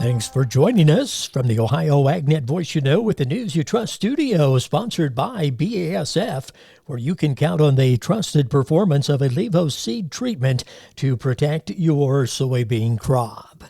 Thanks for joining us from the Ohio AgNet Voice You Know with the News You Trust studio, sponsored by BASF, where you can count on the trusted performance of Levo seed treatment to protect your soybean crop.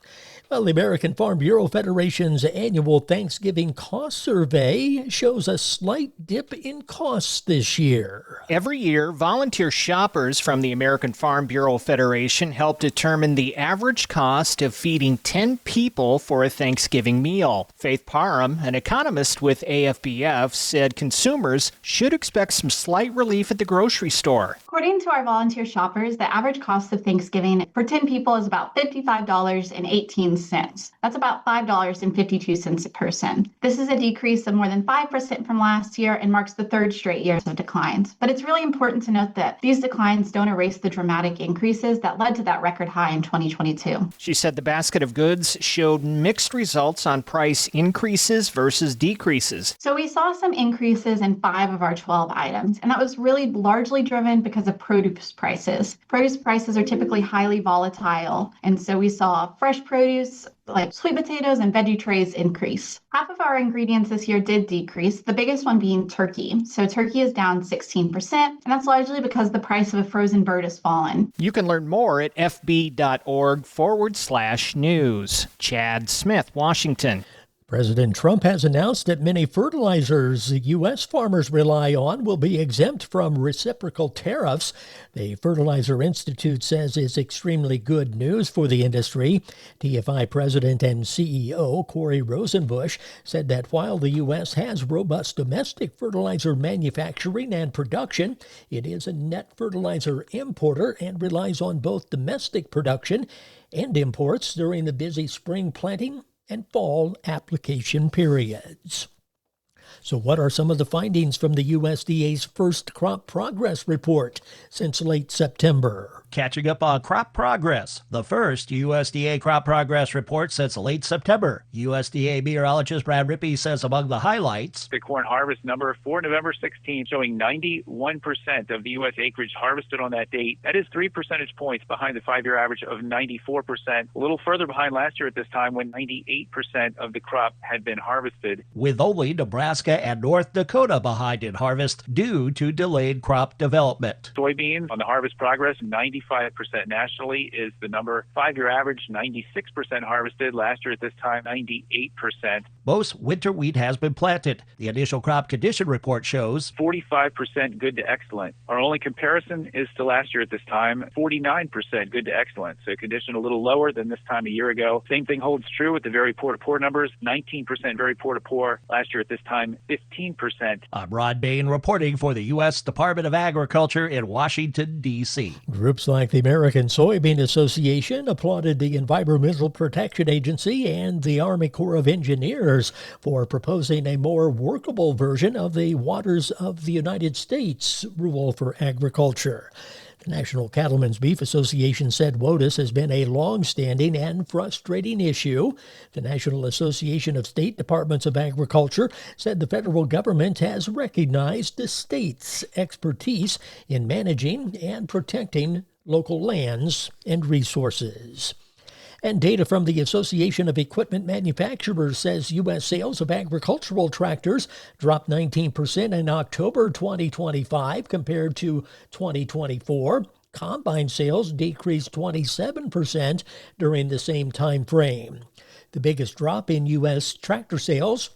Well, the American Farm Bureau Federation's annual Thanksgiving cost survey shows a slight dip in costs this year. Every year, volunteer shoppers from the American Farm Bureau Federation help determine the average cost of feeding 10 people for a Thanksgiving meal. Faith Parham, an economist with AFBF, said consumers should expect some slight relief at the grocery store. According to our volunteer shoppers, the average cost of Thanksgiving for 10 people is about $55.18. That's about $5.52 a person. This is a decrease of more than 5% from last year and marks the third straight year of declines. But it's really important to note that these declines don't erase the dramatic increases that led to that record high in 2022. She said the basket of goods showed mixed results on price increases versus decreases. So we saw some increases in 5 of our 12 items, and that was really largely driven because of produce prices. Produce prices are typically highly volatile, and so we saw fresh produce like sweet potatoes and veggie trays increase. Half of our ingredients this year did decrease, the biggest one being turkey. So turkey is down 16%, and that's largely because the price of a frozen bird has fallen. You can learn more at fb.org/news. Chad Smith, Washington. President Trump has announced that many fertilizers U.S. farmers rely on will be exempt from reciprocal tariffs. The Fertilizer Institute says it's extremely good news for the industry. TFI President and CEO Corey Rosenbusch said that while the U.S. has robust domestic fertilizer manufacturing and production, it is a net fertilizer importer and relies on both domestic production and imports during the busy spring planting and fall application periods. So what are some of the findings from the USDA's first crop progress report since late September? Catching up on crop progress. The first USDA crop progress report since late September. USDA meteorologist Brad Rippey says among the highlights, the corn harvest number for November 16 showing 91% of the U.S. acreage harvested on that date. That is 3 percentage points behind the 5-year average of 94%. A little further behind last year at this time when 98% of the crop had been harvested. With only Nebraska and North Dakota behind in harvest due to delayed crop development. Soybeans on the harvest progress, 95% nationally is the number. 5-year average, 96% harvested. Last year at this time, 98%. Most winter wheat has been planted. The initial crop condition report shows 45% good to excellent. Our only comparison is to last year at this time, 49% good to excellent. So condition a little lower than this time a year ago. Same thing holds true with the very poor to poor numbers, 19% very poor to poor. Last year at this time, 15%. I'm Rod Bain reporting for the U.S. Department of Agriculture in Washington, D.C. Groups like the American Soybean Association applauded the Environmental Protection Agency and the Army Corps of Engineers for proposing a more workable version of the Waters of the United States rule for agriculture. The National Cattlemen's Beef Association said WOTUS has been a long-standing and frustrating issue. The National Association of State Departments of Agriculture said the federal government has recognized the state's expertise in managing and protecting local lands and resources. And data from the Association of Equipment Manufacturers says U.S. sales of agricultural tractors dropped 19% in October 2025 compared to 2024. Combine sales decreased 27% during the same time frame. The biggest drop in U.S. tractor sales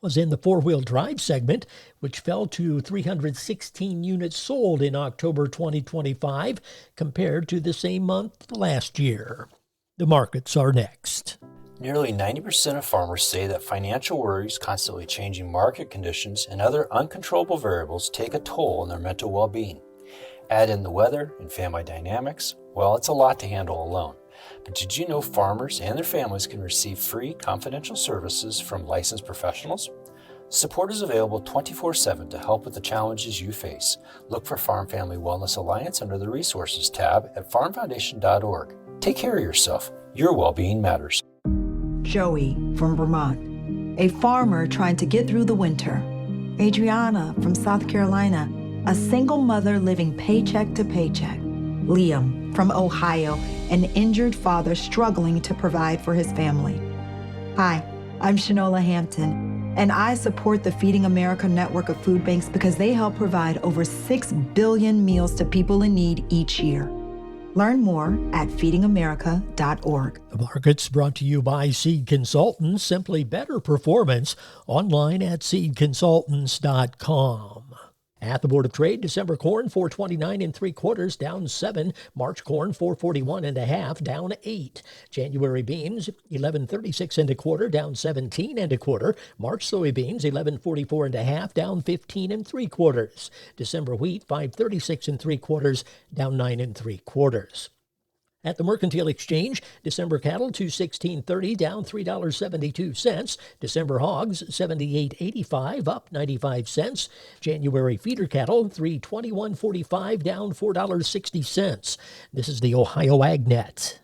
was in the four-wheel drive segment, which fell to 316 units sold in October 2025 compared to the same month last year. The markets are next. Nearly 90% of farmers say that financial worries, constantly changing market conditions, and other uncontrollable variables take a toll on their mental well-being. Add in the weather and family dynamics, well, it's a lot to handle alone. But did you know farmers and their families can receive free confidential services from licensed professionals? Support is available 24/7 to help with the challenges you face. Look for Farm Family Wellness Alliance under the Resources tab at farmfoundation.org. Take care of yourself. Your well-being matters. Joey from Vermont, a farmer trying to get through the winter. Adriana from South Carolina, a single mother living paycheck to paycheck. Liam from Ohio, an injured father struggling to provide for his family. Hi, I'm Shanola Hampton, and I support the Feeding America network of food banks because they help provide over 6 billion meals to people in need each year. Learn more at feedingamerica.org. The market's brought to you by Seed Consultants, simply better performance, online at seedconsultants.com. At the Board of Trade, December corn 429 3/4, down 7. March corn 441 1/2, down 8. January beans 1136 1/4, down 17 1/4. March soybeans 1144 1/2, down 15 3/4. December wheat 536 3/4, down 9 3/4. At the Mercantile Exchange, December cattle $216.30, down $3.72. December hogs $78.85, up 95 cents. January feeder cattle $321.45, down $4.60. This is the Ohio AgNet.